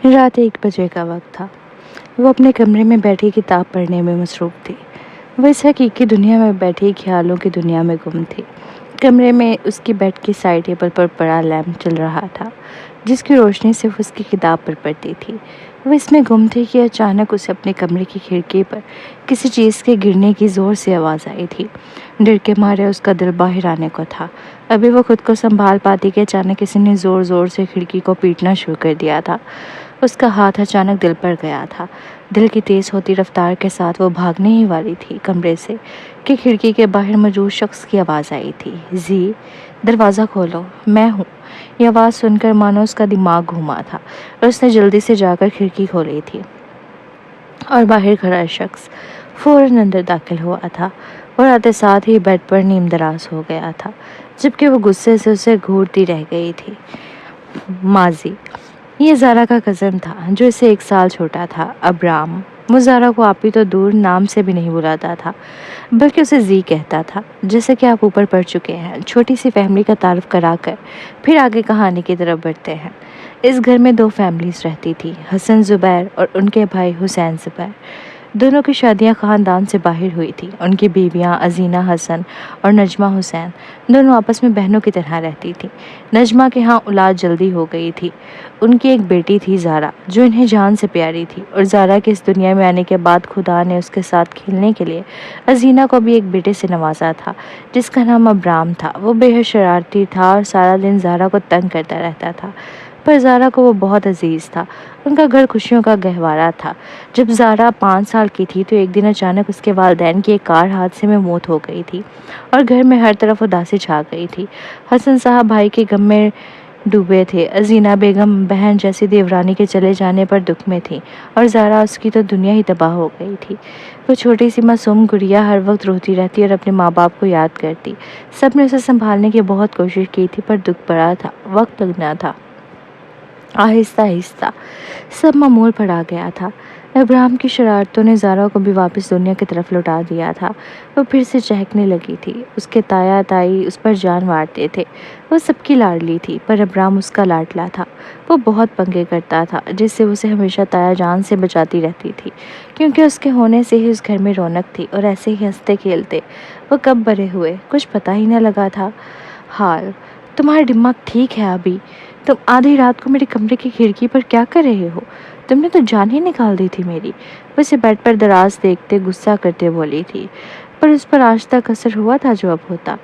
رات 1 بجے کا وقت تھا۔ وہ اپنے کمرے میں بیٹھی کتاب پڑھنے میں مصروف تھی۔ وہ اس حقیقی دنیا میں بیٹھی خیالوں کی دنیا میں گم تھی۔ کمرے میں اس کی بیڈ کی سائڈ ٹیبل پر بڑا لیمپ چل رہا تھا جس کی روشنی صرف اس کی کتاب پر پڑتی تھی۔ وہ اس میں گم تھی کہ اچانک اسے اپنے کمرے کی کھڑکی پر کسی چیز کے گرنے کی زور سے آواز آئی تھی۔ ڈر کے مارے اس کا دل باہر آنے کو تھا۔ ابھی وہ خود کو سنبھال پاتی کہ اچانک کسی نے زور زور سے کھڑکی کو پیٹنا شروع کر دیا تھا۔ اس کا ہاتھ اچانک دل پر گیا تھا۔ دل کی تیز ہوتی رفتار کے ساتھ وہ بھاگنے ہی والی تھی کمرے سے کہ کھڑکی کے باہر موجود شخص کی آواز آئی تھی، زی دروازہ کھولو، میں ہوں۔ یہ آواز سن کر مانو اس کا دماغ گھوما تھا اور اس نے جلدی سے جا کر کھڑکی کھولی تھی اور باہر کھڑا شخص فوراً اندر داخل ہوا تھا اور آتے ساتھ ہی بیڈ پر نیم دراز ہو گیا تھا، جبکہ وہ غصے سے اسے گھورتی رہ گئی تھی۔ ماضی یہ زارا کا کزن تھا جو اسے 1 سال چھوٹا تھا، ابرام۔ وہ زارا کو آپی تو دور نام سے بھی نہیں بلاتا تھا بلکہ اسے زی کہتا تھا، جیسے کہ آپ اوپر پڑھ چکے ہیں۔ چھوٹی سی فیملی کا تعارف کرا کر پھر آگے کہانی کی طرف بڑھتے ہیں۔ اس گھر میں 2 فیملیز رہتی تھی، حسن زبیر اور ان کے بھائی حسین زبیر۔ دونوں کی شادیاں خاندان سے باہر ہوئی تھی۔ ان کی بیویاں ازینہ حسن اور نجمہ حسین دونوں آپس میں بہنوں کی طرح رہتی تھیں۔ نجمہ کے ہاں اولاد جلدی ہو گئی تھی۔ ان کی ایک بیٹی تھی زارا جو انہیں جان سے پیاری تھی، اور زارا کے اس دنیا میں آنے کے بعد خدا نے اس کے ساتھ کھیلنے کے لیے ازینہ کو بھی ایک بیٹے سے نوازا تھا جس کا نام ابرام تھا۔ وہ بے حد شرارتی تھا اور سارا دن زارا کو تنگ کرتا رہتا تھا، پر زارا کو وہ بہت عزیز تھا۔ ان کا گھر خوشیوں کا گہوارہ تھا۔ جب زارا 5 سال کی تھی تو ایک دن اچانک اس کے والدین کی ایک کار حادثے میں موت ہو گئی تھی اور گھر میں ہر طرف اداسی چھا گئی تھی۔ حسن صاحب بھائی کے غم میں ڈوبے تھے، ازینہ بیگم بہن جیسی دیورانی کے چلے جانے پر دکھ میں تھی، اور زارا اس کی تو دنیا ہی تباہ ہو گئی تھی۔ وہ چھوٹی سی معصوم گڑیا ہر وقت روتی رہتی اور اپنے ماں باپ کو یاد کرتی۔ سب نے اسے سنبھالنے کی بہت کوشش کی تھی پر دکھ بڑا تھا، وقت لگنا تھا۔ آہستہ آہستہ سب معمول پر آ گیا تھا۔ ابراہیم کی شرارتوں نے زارا کو بھی واپس دنیا کی طرف لوٹا دیا تھا۔ وہ پھر سے چہکنے لگی تھی۔ اس کے تایا تائی اس پر جان مارتے تھے۔ وہ سب کی لاڈلی تھی پر ابراہیم اس کا لاڈلا تھا۔ وہ بہت پنگے کرتا تھا جس سے اسے ہمیشہ تایا جان سے بچاتی رہتی تھی، کیونکہ اس کے ہونے سے ہی اس گھر میں رونق تھی اور ایسے ہی ہنستے کھیلتے وہ کب بڑے ہوئے کچھ پتہ ہی نہ لگا تھا۔ حال تمہارا دماغ ٹھیک ہے ابھی؟ تم آدھی رات کو میرے کمرے کی کھڑکی پر کیا کر رہے ہو؟ تم نے تو جان ہی نکال دی تھی میری۔ وہ اسے بیڈ پر دراز دیکھتے غصہ کرتے بولی تھی، پر اس پر آج تک اثر ہوا تھا جو اب ہوتا۔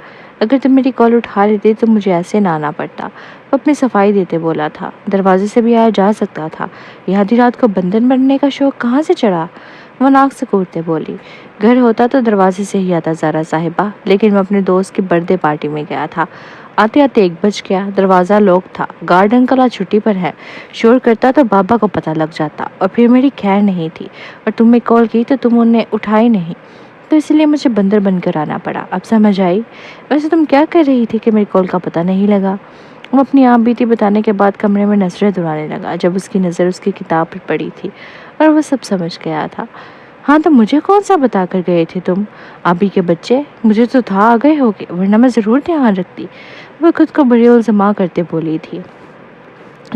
اگر تم میری کال اٹھا لیتے تو مجھے ایسے نہ آنا پڑتا۔ وہ اپنی صفائی دیتے بولا تھا، دروازے سے بھی آیا جا سکتا تھا۔ یہ آدھی رات کو بندن بننے کا شوق کہاں سے چڑھا؟ وہ ناک سکوڑتے بولی، گھر ہوتا تو دروازے سے ہی آتا زارا صاحبہ، لیکن وہ اپنے دوست کی برتھ ڈے پارٹی میں گیا تھا۔ آتے آتے 1 بج گیا۔ دروازہ لاک تھا۔ گارڈ انکل آج چھٹی پر ہے۔ شور کرتا تو بابا کو پتہ لگ جاتا، اور پھر میری خیر نہیں تھی، اور تم نے کال کی تو تم انہیں اٹھائی نہیں، تو اس لیے مجھے بندر بن کر آنا پڑا۔ اب سمجھ آئی؟ ویسے تم کیا کر رہی تھی کہ میری کال کا پتہ نہیں لگا؟ وہ اپنی آپ بیتی بتانے کے بعد کمرے میں نظریں دوڑانے لگا جب اس کی نظر اس کی کتاب پر پڑی تھی اور وہ سب سمجھ گیا تھا۔ ہاں تو مجھے کون سا بتا کر گئے تھے تم؟ آبی کے بچے، مجھے تو تھا آ گئے ہوگے، ورنہ میں ضرور دھیان رکھتی۔ وہ خود کو بڑی الزما کرتے بولی تھی،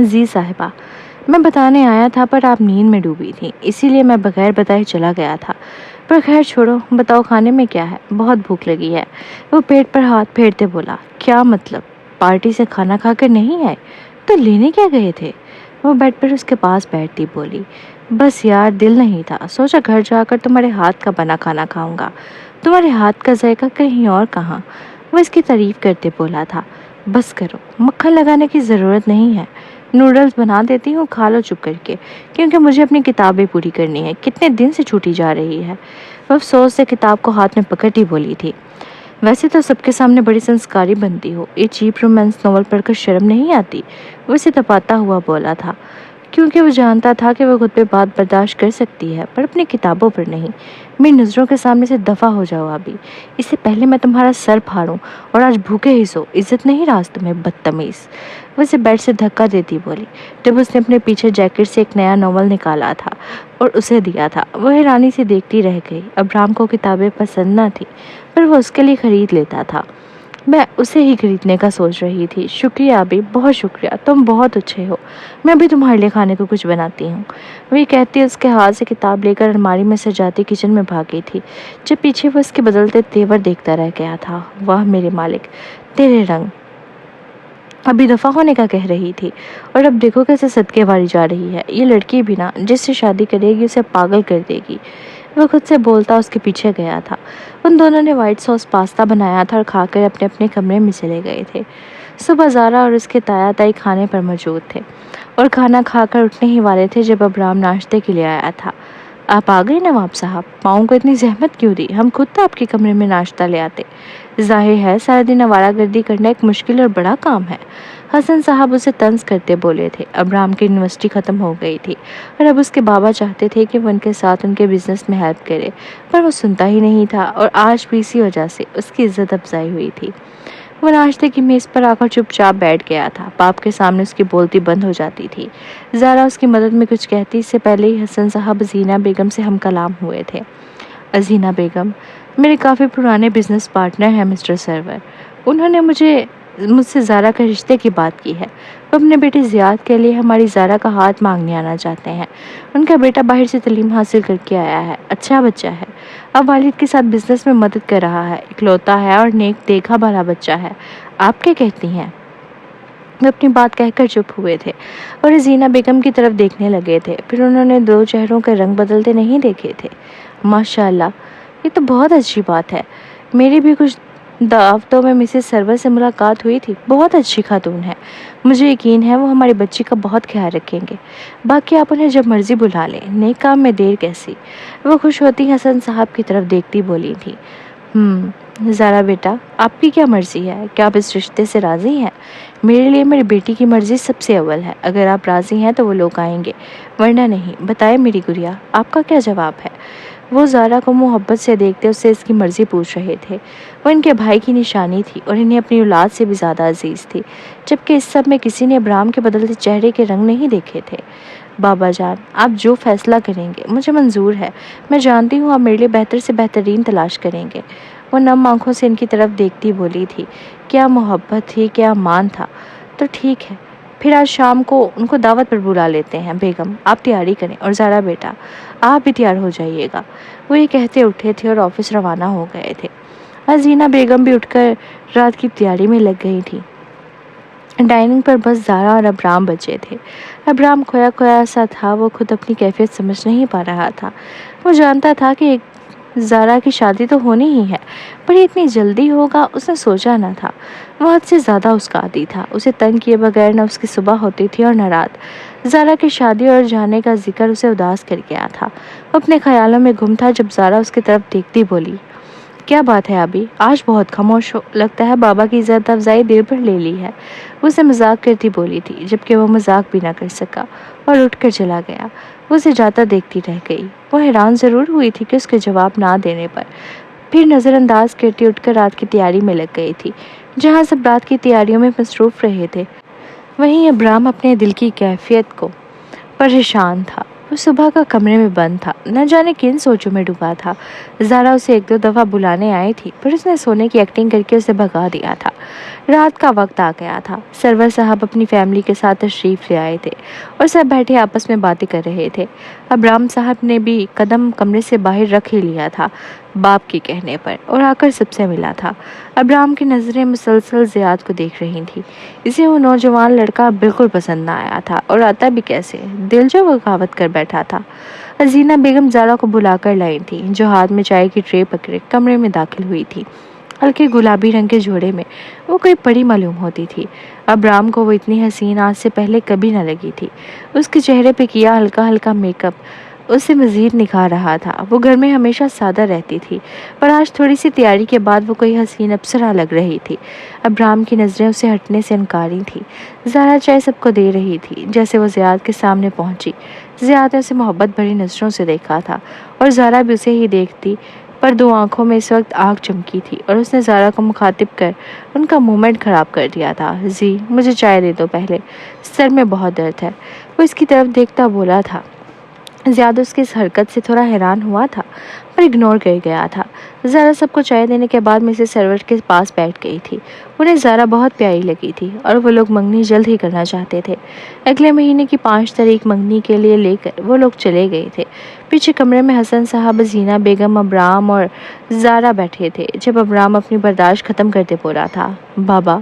زی صاحبہ میں بتانے آیا تھا پر آپ نیند میں ڈوبی تھی، اسی لیے میں بغیر بتائے چلا گیا تھا۔ پر خیر چھوڑو، بتاؤ کھانے میں کیا ہے؟ بہت بھوک لگی ہے۔ وہ پیٹ پر ہاتھ پھیرتے بولا، کیا مطلب؟ پارٹی سے کھانا کھا کر نہیں آئے تو لینے کیا گئے تھے؟ وہ بیڈ پر اس کے پاس بیٹھتی بولی، بس یار دل نہیں تھا، سوچا گھر جا کر تمہارے ہاتھ کا بنا کھانا کھاؤں گا، تمہارے ہاتھ کا ذائقہ کہیں اور کہاں۔ وہ اس کی تعریف کرتے بولا تھا، بس کرو، مکھن لگانے کی ضرورت نہیں ہے، نوڈلز بنا دیتی ہوں، کھا لو چپ کر کے، کیونکہ مجھے اپنی کتابیں پوری کرنی ہے، کتنے دن سے چھوٹی جا رہی ہے۔ وہ افسوس سے کتاب کو ہاتھ میں پکڑتی بولی تھی، ویسے تو سب کے سامنے بڑی سنسکاری بنتی ہو، یہ چیپ رومانس ناول پڑھ کر شرم نہیں آتی؟ وہ اسے تپاتا ہوا بولا تھا، کیونکہ وہ جانتا تھا کہ وہ خود پہ بات برداشت کر سکتی ہے پر اپنی کتابوں پر نہیں۔ میری نظروں کے سامنے سے دفع ہو جاؤ ابھی، اس سے پہلے میں تمہارا سر پھاڑوں، اور آج بھوکے ہی سو، عزت نہیں راز تمہیں، بدتمیز۔ وہ اسے بیڈ سے دھکا دیتی بولی، جب اس نے اپنے پیچھے جیکٹ سے ایک نیا ناول نکالا تھا اور اسے دیا تھا۔ وہ حیرانی سے دیکھتی رہ گئی۔ ابرام کو کتابیں پسند نہ تھی پر وہ اس کے لیے خرید لیتا تھا۔ मैं उसे ही खरीदने का सोच रही थी। शुक्रिया अभी, बहुत शुक्रिया, तुम बहुत अच्छे हो। मैं अभी तुम्हारे लिए खाने को कुछ बनाती हूँ। वही कहती उसके हाथ से किताब लेकर अलमारी में सजाती किचन में भागी थी, जब पीछे वो उसके बदलते तेवर देखता रह गया था। वाह मेरे मालिक, तेरे रंग। अभी दफा होने का कह रही थी, और अब देखो कैसे सदके वाली जा रही है। ये लड़की भी ना, जिससे शादी करेगी उसे पागल कर देगी। वो खुद से बोलता उसके पीछे गया था। उन दोनों ने व्हाइट सॉस पास्ता बनाया था और खाकर अपने अपने कमरे में चले गए थे। सुबह ज़ारा और उसके ताया ताई खाने पर मौजूद थे और खाना खाकर उठने ही वाले थे जब अब्राम नाश्ते के लिए आया था। आप आ गए नवाब साहब, माओ को इतनी जहमत क्यों दी? हम खुद तो आपके कमरे में नाश्ता ले आते। जाहिर है सारा दिन आवारागर्दी करना एक मुश्किल और बड़ा काम है। हसन साहब उसे तंज करते बोले थे। अब्राम की यूनिवर्सिटी ख़त्म हो गई थी और अब उसके बाबा चाहते थे कि वो उनके साथ उनके बिजनेस में हेल्प करे, पर वो सुनता ही नहीं था और आज भी इसी वजह से उसकी इज्जत अफजाई हुई थी। वो नाश्ते की मेज़ पर आकर चुपचाप बैठ गया था। बाप के सामने उसकी बोलती बंद हो जाती थी। ज़ारा उसकी मदद में कुछ कहती इससे पहले ही हसन साहब अजीना बेगम से हम कलाम हुए थे। अजीना बेगम मेरे काफ़ी पुराने बिजनेस पार्टनर हैं मिस्टर सरवर। उन्होंने मुझसे ज़ारा के रिश्ते की बात की है। वो अपने बेटे ज़ियाद के लिए हमारी ज़ारा का हाथ मांगने आना चाहते हैं। उनका बेटा बाहर से तालीम हासिल करके आया है, अच्छा बच्चा है, अब वालिद के साथ बिजनेस में मदद कर रहा है, इकलौता है और नेक देखा भला बच्चा है। आप क्या कहती हैं? वे अपनी बात कहकर चुप हुए थे और जीना बेगम की तरफ देखने लगे थे। फिर उन्होंने दो चेहरों के रंग बदलते नहीं देखे थे। माशाल्लाह, ये तो बहुत अच्छी बात है। मेरी भी कुछ दावतों में मिसेस सरवर से मुलाकात हुई थी। बहुत अच्छी खातून है, मुझे यकीन है वो हमारी बच्ची का बहुत ख्याल रखेंगे। बाकी आप उन्हें जब मर्जी बुला लें, नेक काम में देर कैसी। वो खुश होती हसन साहब की तरफ देखती बोली थी, ज़ारा बेटा, आपकी क्या मर्जी है? क्या आप इस रिश्ते से राज़ी हैं? मेरे लिए मेरी बेटी की मर्जी सबसे अव्वल है। अगर आप राज़ी हैं तो वो लोग आएंगे, वरना नहीं। बताएं मेरी गुड़िया, आपका क्या जवाब है? वो ज़ारा को मोहब्बत से देखते उससे इसकी मर्जी पूछ रहे थे। वो इनके भाई की निशानी थी और इन्हें अपनी औलाद से भी ज़्यादा अजीज़ थी, जबकि इस सब में किसी ने इब्राहिम के बदलते चेहरे के रंग नहीं देखे थे। बाबा जान, आप जो फैसला करेंगे मुझे मंजूर है। मैं जानती हूँ आप मेरे लिए बेहतर से बेहतरीन तलाश करेंगे। वो नम आंखों से इनकी तरफ देखती बोली थी, क्या मोहब्बत थी, क्या मान था। तो ठीक है, फिर आज शाम को उनको दावत पर बुला लेते हैं। बेगम आप तैयारी करें, और ज़ारा बेटा आप भी तैयार हो जाइएगा। वो ये कहते उठे थे और ऑफिस रवाना हो गए थे। हजीना बेगम भी उठकर रात की तैयारी में लग गई थी। डाइनिंग पर बस ज़ारा और अब्राम बचे थे। अब्राम खोया खोया सा था, वो खुद अपनी कैफियत समझ नहीं पा रहा था। वो जानता था कि ज़ारा की शादी तो होनी ही है, पर ये इतनी जल्दी होगा उसने सोचा न था। वो हद से ज़्यादा उसका आदी था। उसे तंग किए बगैर न उसकी सुबह होती थी और न रात। ज़ारा की शादी और जाने का जिक्र उसे उदास कर गया था। वो अपने ख्यालों में गुम था जब ज़ारा उसकी तरफ देखती बोली, क्या बात है अभी, आज बहुत खामोश हो। लगता है बाबा की इज्जत अफजाई दिल पर ले ली है। वो उसे मजाक करती बोली थी, जबकि वो मजाक भी ना कर सका और उठकर चला गया। वो उसे जाता देखती रह गई। वो हैरान ज़रूर हुई थी कि उसके जवाब ना देने पर। फिर नज़रअंदाज करती उठकर रात की तैयारी में लग गई थी। जहाँ सब रात की तैयारियों में मसरूफ़ रहे थे, वहीं अब्राम अपने दिल की कैफियत को परेशान था। वो सुबह का कमरे में बंद था, न जाने किन सोचों में डूबा था। ज़ारा उसे एक दो दफ़ा बुलाने आई थी, पर उसने सोने की एक्टिंग करके उसे भगा दिया था। रात का वक्त आ गया था। सरवर साहब अपनी फैमिली के साथ तशरीफ़ ले आए थे और सब बैठे आपस में बातें कर रहे थे। अब्राम साहब ने भी कदम कमरे से बाहर रख ही लिया था बाप के कहने पर, और आकर सबसे मिला था। अब्राम की नज़रें मुसलसल ज़ियाद को देख रही थी। इसे वो नौजवान लड़का बिल्कुल पसंद ना आया था, और आता भी कैसे, दिल जो बगावत कर बैठा था। हसीना बेगम ज़ारा को बुलाकर लाई थी, जो हाथ में चाय की ट्रे पकड़े कमरे में दाखिल हुई थी। हल्के गुलाबी रंग के जोड़े में वो कोई परी मालूम होती थी। अब्राम को वो इतनी हसीन आज से पहले कभी न लगी थी। उसके चेहरे पे किया हल्का हल्का मेकअप उसे मज़ीद निखार रहा था। वो घर में हमेशा सादा रहती थी, पर आज थोड़ी सी तैयारी के बाद वो कोई हसीन अप्सरा लग रही थी। अब्राम की नज़रें उसे हटने से इनकारी थी। ज़ारा चाय सबको दे रही थी। जैसे वो ज़ियाद के सामने पहुंची, ज़ियाद ने उसे मोहब्बत भरी नज़रों से देखा था, और ज़ारा भी उसे ही देखती, पर दो आंखों में इस वक्त आग चमकी थी, और उसने ज़ारा को मुखातिब कर उनका मूवमेंट ख़राब कर दिया था। जी मुझे चाय दे दो पहले, सर में बहुत दर्द है। वो इसकी तरफ देखता बोला था। ज़्यादा उसकी इस हरकत से थोड़ा हैरान हुआ था, पर इग्नोर कर गया था। زارا سب کو چائے دینے کے بعد مسز سرور کے پاس بیٹھ گئی تھی۔ انہیں زارا بہت پیاری لگی تھی اور وہ لوگ منگنی جلد ہی کرنا چاہتے تھے۔ اگلے مہینے کی 5 تاریخ منگنی کے لیے لے کر وہ لوگ چلے گئے تھے۔ پیچھے کمرے میں حسن صاحب، زینہ بیگم، ابرام اور زارا بیٹھے تھے۔ جب ابرام اپنی برداشت ختم کرتے بولا تھا، بابا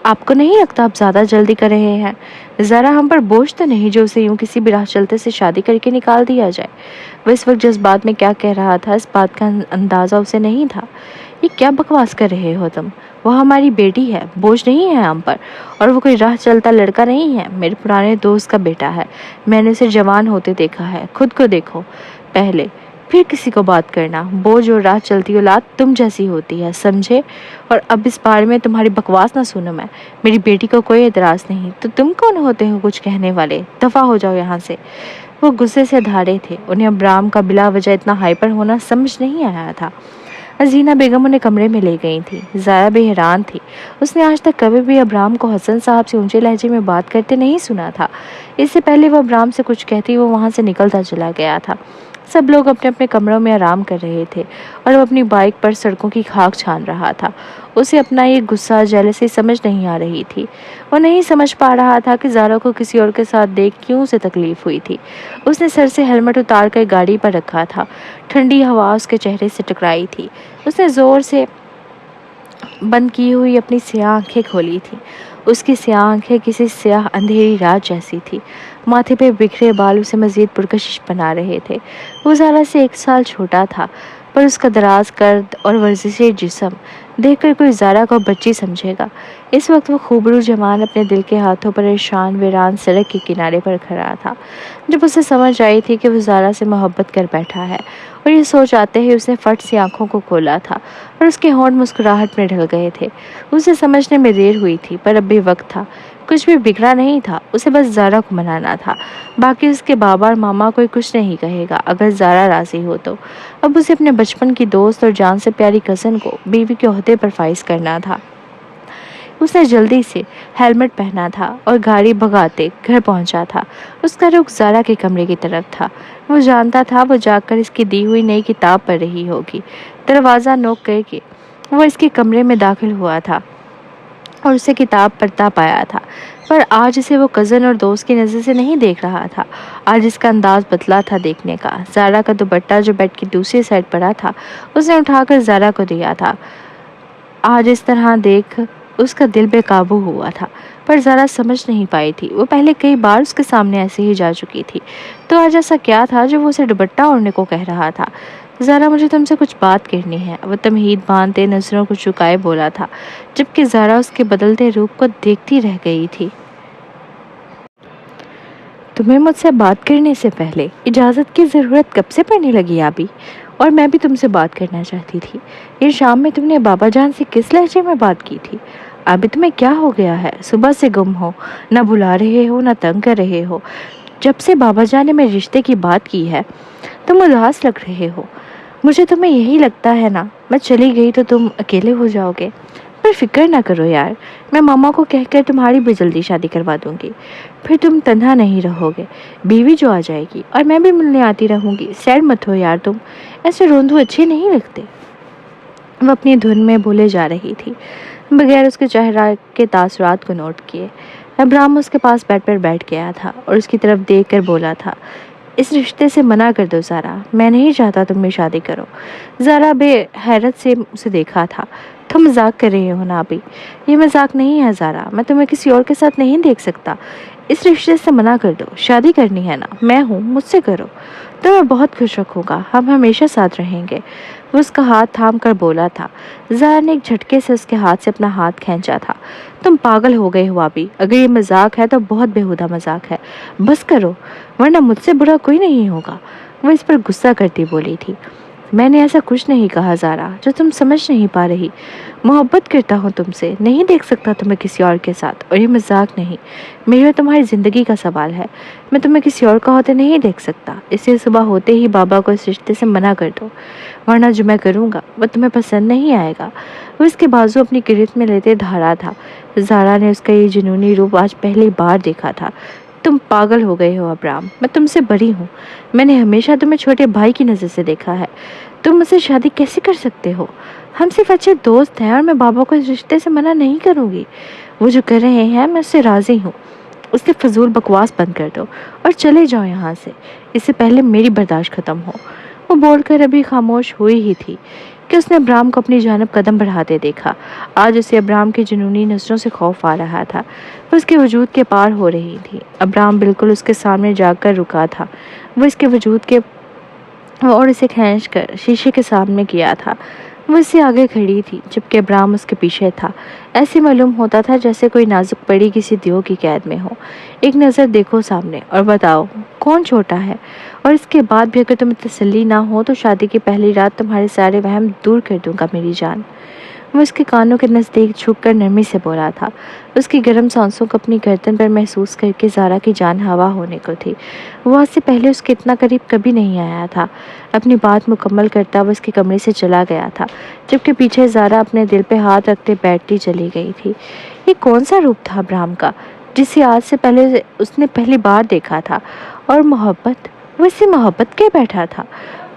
آپ کو نہیں لگتا آپ زیادہ جلدی کر رہے ہیں؟ زارا ہم پر بوجھ تو نہیں جو اسے یوں کسی بھی راہ چلتے سے شادی کر کے نکال دیا جائے؟ وہ اس وقت جذبات میں کیا کہہ رہا تھا اس بات کا اندازہ اسے نہیں تھا۔ یہ کیا بکواس کر رہے ہو تم؟ وہ ہماری بیٹی ہے، بوجھ نہیں ہے ہم پر، اور وہ کوئی راہ چلتا لڑکا نہیں ہے، میرے پرانے دوست کا بیٹا ہے۔ میں نے اسے جوان ہوتے دیکھا ہے، خود کو دیکھو پہلے، پھر کسی کو بات کرنا۔ بوجھ اور راہ چلتی اولاد تم جیسی ہوتی ہے، سمجھے؟ اور اب اس بارے میں تمہاری بکواس نہ سنوں میں۔ میری بیٹی کو کوئی اعتراض نہیں، تو تم کون ہوتے ہو کچھ کہنے والے؟ دفع ہو جاؤ یہاں سے۔ وہ غصے سے دھاڑے تھے، انہیں ابرام کا بلا وجہ اتنا ہائپر ہونا سمجھ نہیں آیا تھا۔ زینہ بیگم انہیں کمرے میں لے گئی تھی۔ زارا بھی حیران تھی، اس نے آج تک کبھی بھی ابرام کو حسن صاحب سے اونچے لہجے میں بات کرتے نہیں سنا تھا۔ اس سے پہلے وہ ابرام سے کچھ کہتی وہ وہاں سے نکلتا چلا گیا تھا۔ سب لوگ اپنے اپنے کمروں میں آرام کر رہے تھے اور وہ اپنی بائک پر سڑکوں کی خاک چھان رہا تھا۔ اسے اپنا یہ غصہ جیلسی سمجھ نہیں آ رہی تھی۔ وہ نہیں سمجھ پا رہا تھا کہ زارا کو کسی اور کے ساتھ دیکھ کیوں اسے تکلیف ہوئی تھی۔ اس نے سر سے ہیلمٹ اتار کر گاڑی پر رکھا تھا۔ ٹھنڈی ہوا اس کے چہرے سے ٹکرائی تھی۔ اس نے زور سے بند کی ہوئی اپنی سیاہ آنکھیں کھولی تھی۔ اس کی سیاہ آنکھیں کسی سیاہ اندھیری رات جیسی تھی۔ ماتھے پہ بکھرے بال اسے مزید پرکشش بنا رہے تھے۔ وہ زارا سے 1 سال چھوٹا تھا، پر اس کا دراز قد اور ورزشی جسم دیکھ کر کوئی زارا کو بچی سمجھے گا۔ اس وقت وہ خوبرو جوان اپنے دل کے ہاتھوں پر ایشان ویران سڑک کے کنارے پر کھڑا تھا۔ جب اسے سمجھ آئی تھی کہ وہ زارا سے محبت کر بیٹھا ہے، اور یہ سوچ آتے ہی اس نے فٹ سی آنکھوں کو کھولا تھا اور اس کے ہونٹ مسکراہٹ میں ڈھل گئے تھے۔ اسے سمجھنے میں دیر ہوئی تھی، پر اب بھی وقت تھا۔ کچھ بھی بگڑا نہیں تھا، اسے بس زارا کو منانا تھا۔ باقی اس کے بابا اور ماما کوئی کچھ نہیں کہے گا اگر زارا راضی ہو تو۔ اب اسے اپنے بچپن کی دوست اور جان سے پیاری کزن کو بیوی کے عہدے پر فائز کرنا تھا۔ اس نے جلدی سے ہیلمٹ پہنا تھا اور گاڑی بھگاتے گھر پہنچا تھا۔ اس کا رخ زارا کے کمرے کی طرف تھا۔ وہ جانتا تھا وہ جا کر اس کی دی ہوئی نئی کتاب پڑھ رہی ہوگی۔ دروازہ نوک کر کے وہ اس کے کمرے میں داخل ہوا تھا اور اسے کتاب پڑھتا پایا تھا، پر آج اسے وہ کزن اور دوست کی نظر سے نہیں دیکھ رہا تھا۔ آج اس کا انداز بدلا تھا دیکھنے کا۔ زارا کا دوپٹہ جو بیڈ کی دوسری سائڈ پڑا تھا اس نے اٹھا کر زارا کو دیا تھا۔ آج اس طرح دیکھ اس کا دل بے قابو ہوا تھا، پر زارا سمجھ نہیں پائی تھی۔ وہ پہلے کئی بار اس کے سامنے ایسے ہی جا چکی تھی، تو آج ایسا کیا تھا جو وہ اسے دوپٹہ اوڑھنے کو کہہ رہا تھا؟ زارا مجھے تم سے کچھ بات کرنی ہے، وہ تمہید باندھتے نظروں کو چکائے بولا تھا، جبکہ زارا اس کے بدلتے روپ کو دیکھتی رہ گئی تھی۔ تمہیں مجھ سے بات کرنے سے پہلے اجازت کی ضرورت کب سے پڑنے لگی آبی؟ اور میں بھی تم سے بات کرنا چاہتی تھی۔ یہ شام میں تم نے بابا جان سے کس لہجے میں بات کی تھی؟ ابھی تمہیں کیا ہو گیا ہے؟ صبح سے گم ہو، نہ بلا رہے ہو نہ تنگ کر رہے ہو۔ جب سے بابا جان نے میرے رشتے کی بات کی ہے تم اداس لگ رہے ہو۔ مجھے تمہیں یہی لگتا ہے نا میں چلی گئی تو تم اکیلے ہو جاؤ گے؟ پر فکر نہ کرو یار، میں ماما کو کہہ کر تمہاری بھی جلدی شادی کروا دوں گی، پھر تم تنہا نہیں رہو گے، بیوی جو آ جائے گی اور میں بھی ملنے آتی رہوں گی۔ سیڈ مت ہو یار، تم ایسے روندو اچھے نہیں لگتے۔ وہ اپنی دھن میں بولے جا رہی تھی بغیر اس کے چہرہ کے تاثرات کو نوٹ کیے۔ ابرام اس کے پاس بیڈ پر بیٹھ گیا تھا اور اس کی طرف دیکھ کر بولا تھا، اس رشتے سے منع کر دو زارا، میں نہیں چاہتا تم بھی شادی کرو۔ زارا بے حیرت سے اسے دیکھا تھا۔ تم مذاق کر رہے ہو نا ابھی؟ یہ مذاق نہیں ہے زارا، میں تمہیں کسی اور کے ساتھ نہیں دیکھ سکتا۔ اس رشتے سے منع کر دو، شادی کرنی ہے نا، میں ہوں، مجھ سے کرو، تو میں بہت خوش رکھوں گا، ہم ہمیشہ ساتھ رہیں گے۔ وہ اس کا ہاتھ تھام کر بولا تھا۔ زارا نے ایک جھٹکے سے اس کے ہاتھ سے اپنا ہاتھ کھینچا تھا۔ تم پاگل ہو گئے ہو ابھی، اگر یہ مذاق ہے تو بہت بےہودہ مذاق ہے، بس کرو ورنہ مجھ سے برا کوئی نہیں ہوگا۔ وہ اس پر غصہ کرتی بولی تھی، میں نے ایسا کچھ نہیں کہا زارا جو تم سمجھ نہیں پا رہی۔ محبت کرتا ہوں تم سے، نہیں دیکھ سکتا تمہیں کسی اور کے ساتھ، اور یہ مذاق نہیں، میری اور تمہاری زندگی کا سوال ہے، میں تمہیں کسی اور کا ہوتے نہیں دیکھ سکتا۔ اس لیے صبح ہوتے ہی بابا کو اس رشتے سے منع کر دو، ورنہ جو میں کروں گا وہ تمہیں پسند نہیں آئے گا۔ وہ اس کے بازو اپنی گرفت میں لیتے دھارا تھا۔ زارا نے اس کا یہ جنونی روپ آج پہلی بار دیکھا تھا۔ तुम पागल हो गए हो अब्राम, मैं तुमसे बड़ी हूँ। मैंने हमेशा तुम्हें छोटे भाई की नज़र से देखा है। तुम मुझसे शादी कैसे कर सकते हो? हम सिर्फ अच्छे दोस्त हैं और मैं बाबा को इस रिश्ते से मना नहीं करूँगी। वो जो कर रहे हैं मैं उससे राज़ी हूँ। उससे फजूल बकवास बंद कर दो और चले जाओ यहाँ से, इससे पहले मेरी बर्दाश्त खत्म हो। वो बोलकर अभी खामोश हुई ही थी कि उसने अब्राम को अपनी जानब कदम बढ़ाते देखा। आज उसे अब्राम की जुनूनी नज़रों से खौफ आ रहा था। वो उसके वजूद के पार हो रही थी। अब्राम बिल्कुल उसके सामने जाकर रुका था। वो इसके वजूद के और इसे खींच कर शीशे के सामने किया था। वो इससे आगे खड़ी थी जबकि अब्राम उसके पीछे था। ऐसे मालूम होता था जैसे कोई नाजुक पड़ी किसी दियो की कैद में हो। एक नज़र देखो सामने और बताओ कौन छोटा है, और इसके बाद भी अगर तुम्हें तसल्ली ना हो तो शादी की पहली रात तुम्हारे सारे वहम दूर कर दूंगा मेरी जान। वो उसके कानों के नज़दीक झुककर नरमी से बोला था। उसकी गर्म सांसों को अपनी गर्दन पर महसूस करके ज़ारा की जान हवा होने को थी। वो आज से पहले उसके इतना करीब कभी नहीं आया था। अपनी बात मुकम्मल करता वो उसके कमरे से चला गया था, जबकि पीछे ज़ारा अपने दिल पे हाथ रखते बैठती चली गई थी। ये कौन सा रूप था अब्राम का जिसे आज से पहले उसने पहली बार देखा था? और मोहब्बत, वो इससे मोहब्बत के बैठा था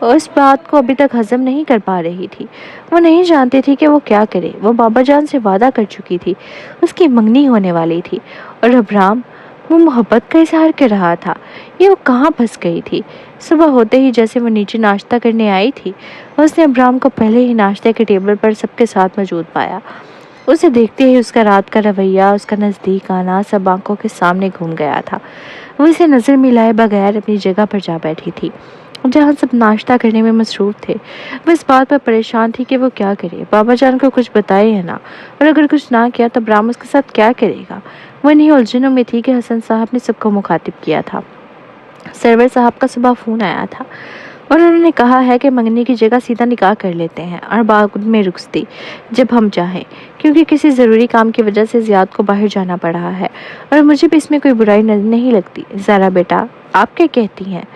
और इस बात को अभी तक हजम नहीं कर पा रही थी। वो नहीं जानती थी कि वो क्या करे। वो बाबा जान से वादा कर चुकी थी, उसकी मंगनी होने वाली थी, और अब्राम वो मोहब्बत का इजहार कर रहा था। ये वो कहाँ फंस गई थी? सुबह होते ही जैसे वो नीचे नाश्ता करने आई थी, उसने अब्राम को पहले ही नाश्ते के टेबल पर सबके साथ मौजूद पाया। उसे देखते ही उसका रात का रवैया, उसका नज़दीक आना सब आंखों के सामने घूम गया था। वो इसे नज़र मिलाए बगैर अपनी जगह पर जा बैठी थी जहाँ सब नाश्ता करने में मसरूफ़ थे। वो इस बात पर परेशान थी कि वो क्या करे। बाबा जान को कुछ बताए है ना, और अगर कुछ ना किया तो अब्राम उसके साथ क्या करेगा। वो इन्हीं उलझनों में थी कि हसन साहब ने सबको मुखातिब किया था। सरवर साहब का सुबह फ़ोन आया था और उन्होंने कहा है कि मंगनी की जगह सीधा निकाह कर लेते हैं और बाद में रुखसती जब हम चाहें, क्योंकि किसी ज़रूरी काम की वजह से ज़ियाद को बाहर जाना पड़ रहा है और मुझे भी इसमें कोई बुराई नहीं लगती। ज़रा बेटा आप क्या कहती हैं?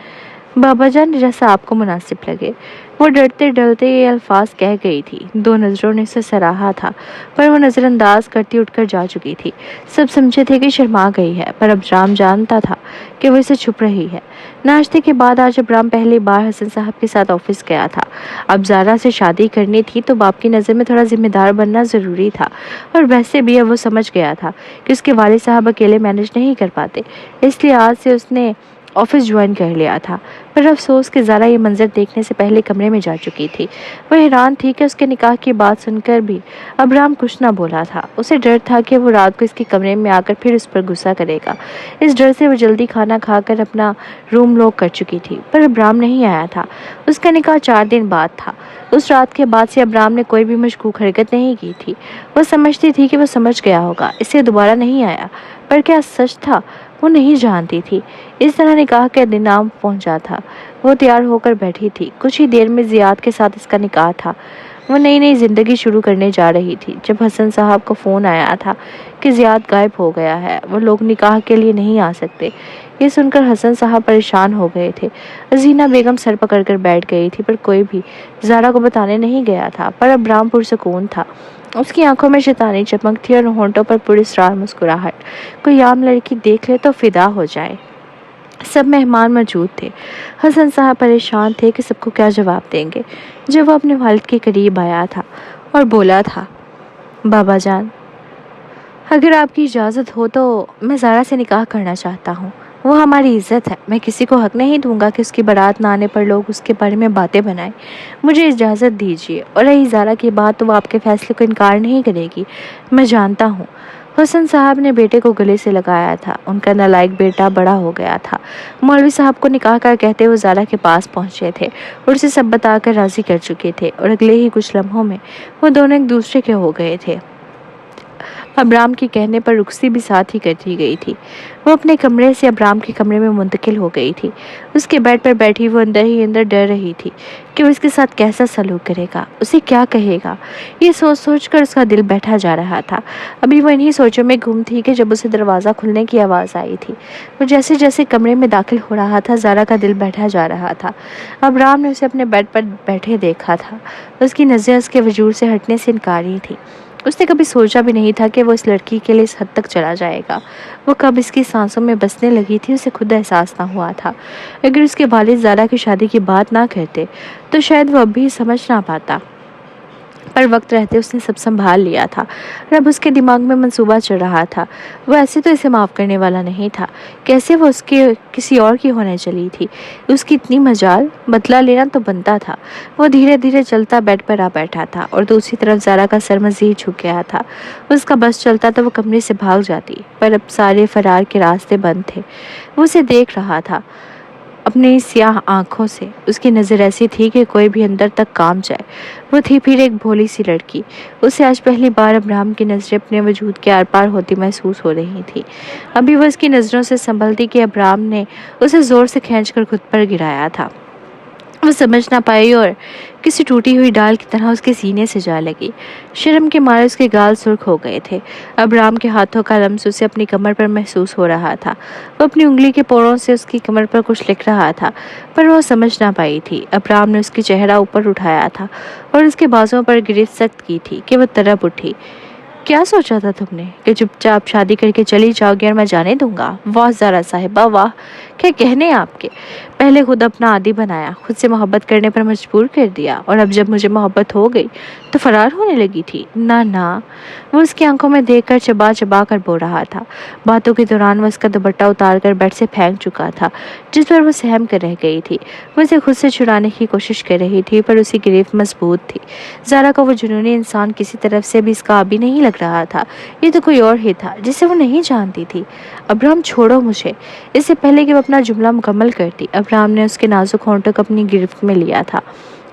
बाबा जान जैसा आपको मुनासिब लगे। वो डरते डरते ये अल्फाज कह गई थी। दो नज़रों ने उसे सराहा था पर वो नज़रअंदाज करती उठकर जा चुकी थी। सब समझे थे कि शर्मा गई है, पर अब्राम जानता था कि वो इसे छुप रही है। नाश्ते के बाद आज अब्राम पहली बार हसन साहब के साथ ऑफिस गया था। अब ज़ारा से शादी करनी थी तो बाप की नज़र में थोड़ा जिम्मेदार बनना ज़रूरी था, और वैसे भी अब वो समझ गया था कि उसके वालिद साहब अकेले मैनेज नहीं कर पाते, इसलिए आज से उसने ऑफिस ज्वाइन कर लिया था। पर अफसोस कि ज़ारा ये मंजर देखने से पहले कमरे में जा चुकी थी। वह हैरान थी कि उसके निकाह की बात सुनकर भी अब्राम कुछ ना बोला था। उसे डर था कि वो रात को इसके कमरे में आकर फिर उस पर गुस्सा करेगा। इस डर से वो जल्दी खाना खाकर अपना रूम लॉक कर चुकी थी, पर अब्राम नहीं आया था। उसका निकाह 4 दिन बाद था। उस रात के बाद से अब्राम ने कोई भी मशकूक हरकत नहीं की थी। वो समझती थी कि वो समझ गया होगा, इससे दोबारा नहीं आया। पर क्या सच था? वो नहीं जानती थी। इस तरह निकाह का दिन आ पहुंचा था। वो तैयार होकर बैठी थी। कुछ ही देर में ज़ियाद के साथ इसका निकाह था। वो नई नई ज़िंदगी शुरू करने जा रही थी जब हसन साहब को फ़ोन आया था कि ज़ियाद गायब हो गया है, वो लोग निकाह के लिए नहीं आ सकते। ये सुनकर हसन साहब परेशान हो गए थे। अजीना बेगम सर पकड़कर बैठ गई थी, पर कोई भी ज़ारा को बताने नहीं गया था। पर अब्राम पुरसकून था। उसकी आंखों में शैतानी चमक थी और होंठों पर पुरस्रार मुस्कुराहट। कोई आम लड़की देख ले तो फिदा हो जाए। सब मेहमान मौजूद थे। हसन साहब परेशान थे कि सबको क्या जवाब देंगे जब वो अपने वालिद के करीब आया था और बोला था, बाबा जान अगर आपकी इजाज़त हो तो मैं ज़ारा से निकाह करना चाहता हूँ। वो हमारी इज़्ज़त है। मैं किसी को हक नहीं दूंगा कि उसकी बारात ना आने पर लोग उसके बारे में बातें बनाएं। मुझे इजाज़त दीजिए। और रही ज़ारा की बात तो वो आपके फैसले को इनकार नहीं करेगी, मैं जानता हूँ। हुसन साहब ने बेटे को गले से लगाया था। उनका नालायक बेटा बड़ा हो गया था। मौलवी साहब को निकाह का कहते हुए ज़ारा के पास पहुंचे थे और उसे सब बताकर राज़ी कर चुके थे, और अगले ही कुछ लम्हों में वो दोनों एक दूसरे के हो गए थे। अब्राम के कहने पर रुखसी भी साथ ही कर दी गई थी। वो अपने कमरे से अब्राम के कमरे में मुंतकिल हो गई थी। उसके बेड पर बैठी वो अंदर ही अंदर डर रही थी कि वो इसके साथ कैसा सलूक करेगा, उसे क्या कहेगा। ये सोच सोच कर उसका दिल बैठा जा रहा था। अभी वो इन्हीं सोचों में गुम थी कि जब उसे दरवाज़ा खुलने की आवाज़ आई थी। वो जैसे जैसे कमरे में दाखिल हो रहा था, ज़ारा का दिल बैठा जा रहा था। अब्राम ने उसे अपने बेड पर बैठे देखा था। उसकी नज़रें उसके वजूद से हटने से इनकारी थी। उसने कभी सोचा भी नहीं था कि वो इस लड़की के लिए इस हद तक चला जाएगा। वो कब इसकी सांसों में बसने लगी थी उसे खुद एहसास ना हुआ था। अगर उसके वालिद ज़ारा की शादी की बात ना करते तो शायद वो अब भी समझ ना पाता, पर वक्त रहते उसने सब संभाल लिया था और अब उसके दिमाग में मंसूबा चल रहा था। वो ऐसे तो इसे माफ़ करने वाला नहीं था, कैसे वो उसके किसी और की होने चली थी। उसकी इतनी मजाल, बदला लेना तो बनता था। वो धीरे धीरे चलता बेड पर आ बैठा था और दूसरी तरफ ज़ारा का सर मज़ीद झुक गया था। उसका बस चलता तो वो कमरे से भाग जाती, पर अब सारे फरार के रास्ते बंद थे। वो उसे देख रहा था अपनी स्याह आंखों से। उसकी नज़र ऐसी थी कि कोई भी अंदर तक काम जाए। वो थी फिर एक भोली सी लड़की। उसे आज पहली बार अब्राहम की नज़रें अपने वजूद के आर पार होती महसूस हो रही थी। अभी वो उसकी नज़रों से संभलती कि अब्राहम ने उसे ज़ोर से खींचकर खुद पर गिराया था। वो समझ ना पाई और किसी टूटी हुई डाल की तरह उसके सीने से जा लगी। शर्म के मारे उसके गाल सुर्ख हो गए थे। अब्राहम के हाथों का लम्स उसे अपनी कमर पर महसूस हो रहा था। वो अपनी उंगली के पोरों से उसकी कमर पर कुछ लिख रहा था, पर वो समझ ना पाई थी। अब्राहम ने उसकी चेहरा ऊपर उठाया था और उसके बाजों पर गिरफ्त सख्त की थी कि वह तड़प उठी। क्या सोचा था तुमने कि चुपचाप शादी करके चली जाओगी और मैं जाने दूंगा? वाह ज़ारा साहिबा वाह, क्या कहने आपके। पहले खुद अपना आदी बनाया, खुद से मोहब्बत करने पर मजबूर कर दिया, और अब जब मुझे मोहब्बत हो गई तो फरार होने लगी थी। ना ना, वो उसकी आंखों में देखकर चबा चबा कर बो रहा था। बातों के दौरान वो उसका दुपट्टा उतार कर बेड से फेंक चुका था, जिस पर वो सहम कर रह गई थी। वो उसे खुद से छुड़ाने की कोशिश कर रही थी, पर उसकी गिरफ्त मजबूत थी। ज़ारा का वो जुनूनी इंसान किसी तरफ से भी इसका आबी नहीं लग रहा था। ये तो कोई और ही था जिसे वो नहीं जानती थी। अब्राहम छोड़ो मुझे। इससे पहले कि वो अपना जुमला मुकम्मल करती, अब्राहम ने उसके नाजुक होंठों को अपनी गिरफ्त में लिया था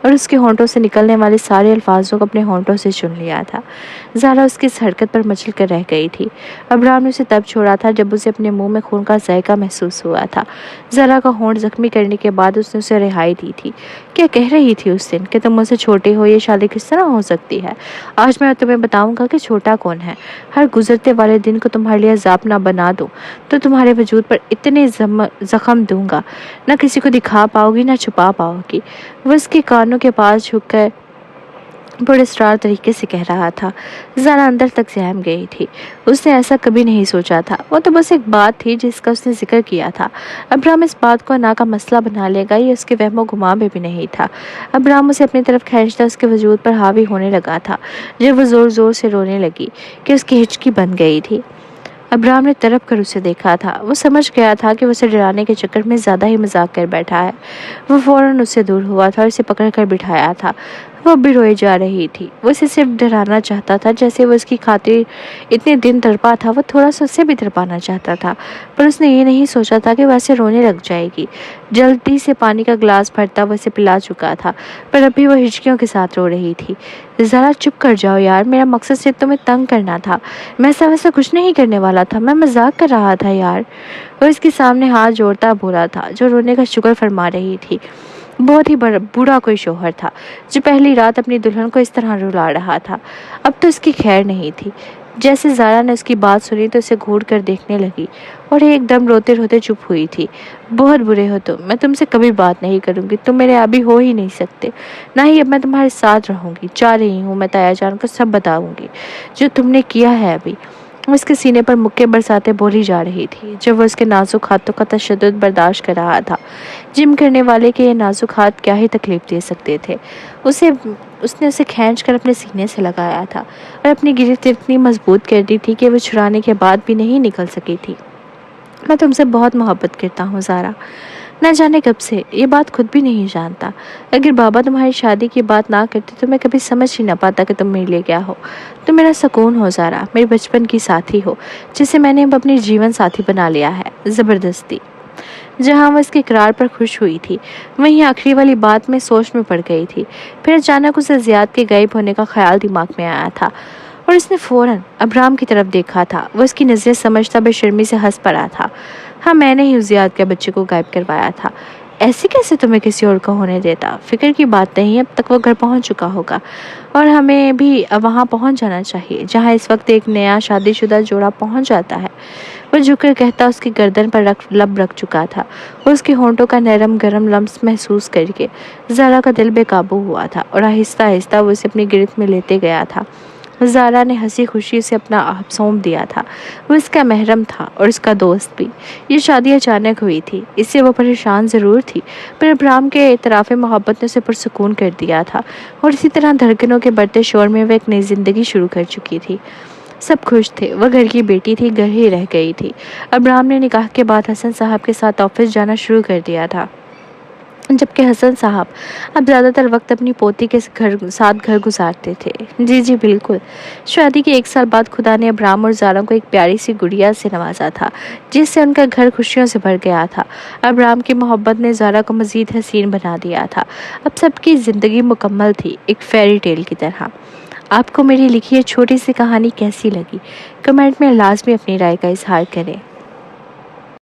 और उसके होंठों से निकलने वाले सारे अल्फाजों को अपने होंठों से चुन लिया था। ज़ारा उसकी इस हरकत पर मचल कर रह गई थी। अब्राहम ने उसे तब छोड़ा था जब उसे अपने मुंह में खून का जायका महसूस हुआ था। ज़ारा का होंठ जख्मी करने के बाद उसने उसे रिहाई दी थी। क्या कह रही थी उस दिन कि तुम मुझसे छोटे हो, ये शादी किस तरह हो सकती है? आज मैं तुम्हें बताऊंगा कि छोटा कौन है। हर गुजरते वाले दिन को तुम्हारे लिए अजाब ना बना दूं तो तुम्हारे वजूद पर इतने जख्म दूंगा, ना किसी को दिखा पाओगी ना छुपा पाओगी। वो उसके कानों के पास झुककर पुरस्कार तरीके से कह रहा था। ज़ारा अंदर तक सहम गई थी। उसने ऐसा कभी नहीं सोचा था। वो तो बस एक बात थी जिसका उसने जिक्र किया था। अब्राहम इस बात को ना का मसला बना लेगा, ये उसके वहमो गुमा में भी नहीं था। अब्राहम उसे अपनी तरफ खींचता उसके वजूद पर हावी होने लगा था। जब वो ज़ोर ज़ोर से रोने लगी कि उसकी हिचकी बन गई थी। अब्राहम ने तड़प कर उसे देखा था। वो समझ गया था कि उसे डराने के चक्कर में ज़्यादा ही मजाक कर बैठा है। वो फौरन उससे दूर हुआ था और उसे पकड़ कर बिठाया था। वो अब भी रोए जा रही थी। वो उसे सिर्फ डराना चाहता था, जैसे वो उसकी खातिर इतने दिन तड़पा था, वो थोड़ा सा उससे भी तड़पाना चाहता था। पर उसने ये नहीं सोचा था कि वह ऐसे रोने लग जाएगी। जल्दी से पानी का गिलास भरता वो उसे पिला चुका था, पर अभी वो हिचकियों के साथ रो रही थी। ज़रा चुप कर जाओ यार, मेरा मकसद सिर्फ तुम्हें तंग करना था। मैं ऐसा वैसा कुछ नहीं करने वाला था, मैं मजाक कर रहा था यार। वो इसके सामने हाथ जोड़ता बोला था, जो रोने का शुक्र फरमा रही थी। बहुत ही बूढ़ा कोई शौहर था जो पहली रात अपनी दुल्हन को इस तरह रुला रहा था। अब तो उसकी खैर नहीं थी। जैसे ज़ारा ने उसकी बात सुनी तो उसे घूर कर देखने लगी और एकदम रोते रोते चुप हुई थी। बहुत बुरे हो तुम, मैं तुमसे कभी बात नहीं करूंगी, तुम मेरे अभी हो ही नहीं सकते, ना ही अब मैं तुम्हारे साथ रहूंगी। जा रही हूँ, मैं ताया जान को सब बताऊंगी जो तुमने किया है अभी। वो उसके सीने पर मुक्के बरसाते बोली जा रही थी जब वो उसके नाजुक हाथों का तशद्दुद बर्दाश्त कर रहा था। जिम करने वाले के ये नाजुक हाथ क्या ही तकलीफ दे सकते थे। उसने उसे खींच कर अपने सीने से लगाया था और अपनी गिरफ्त इतनी मजबूत कर दी थी कि वो छुड़ाने के बाद भी नहीं निकल सकी थी। मैं तुमसे बहुत मोहब्बत करता हूँ ज़ारा, न जाने कब से, ये बात खुद भी नहीं जानता। अगर बाबा तुम्हारी शादी की बात ना करते तो मैं कभी समझ ही ना पाता कि तुम मेरे लिए क्या हो। तुम मेरा सुकून हो ज़ारा, मेरे बचपन की साथी हो, जिसे मैंने अब अपनी जीवन साथी बना लिया है ज़बरदस्ती। जहाँ वो इसके इकरार पर खुश हुई थी, वहीं आखिरी वाली बात में सोच में पड़ गई थी। फिर अचानक उसे ज़ियाद के गायब होने का ख्याल दिमाग में आया था और उसने फ़ौरन अब्राहम की तरफ देखा था। वो उसकी नज़रें समझता बेशर्मी से हंस पड़ा था। हाँ, मैंने ही उस ज़ियाद के बच्चे को गायब करवाया था। ऐसे कैसे तुम्हें किसी और को होने देता? फिक्र की बात नहीं, अब तक वो घर पहुंच चुका होगा और हमें भी अब वहां पहुंच जाना चाहिए जहां इस वक्त एक नया शादीशुदा जोड़ा पहुंच जाता है। वो झुककर कहता उसकी गर्दन पर लब रख चुका था। उसके होंठों का नरम गरम लम्स महसूस करके ज़ारा का दिल बेकाबू हुआ था और आहिस्ता आहिस्ता वो उसे अपनी गिरफ्त में लेते गया था। زارا نے ہنسی خوشی سے اپنا آپ سونپ دیا تھا۔ وہ اس کا محرم تھا اور اس کا دوست بھی۔ یہ شادی اچانک ہوئی تھی، اس سے وہ پریشان ضرور تھی، پر ابرام کے اعتراف محبت نے اسے پرسکون کر دیا تھا، اور اسی طرح دھڑکنوں کے بڑھتے شور میں وہ ایک نئی زندگی شروع کر چکی تھی۔ سب خوش تھے، وہ گھر کی بیٹی تھی، گھر ہی رہ گئی تھی۔ ابرام نے نکاح کے بعد حسن صاحب کے ساتھ آفس جانا شروع کر دیا تھا، جبکہ حسن صاحب اب زیادہ تر وقت اپنی پوتی کے ساتھ گھر گزارتے تھے۔ جی بالکل، شادی کے 1 سال بعد خدا نے ابرام اور زارا کو ایک پیاری سی گڑیا سے نوازا تھا، جس سے ان کا گھر خوشیوں سے بھر گیا تھا۔ ابرام کی محبت نے زارا کو مزید حسین بنا دیا تھا۔ اب سب کی زندگی مکمل تھی، ایک فیری ٹیل کی طرح۔ آپ کو میری لکھی یہ چھوٹی سی کہانی کیسی لگی؟ کمنٹ میں لازمی اپنی رائے کا اظہار کریں۔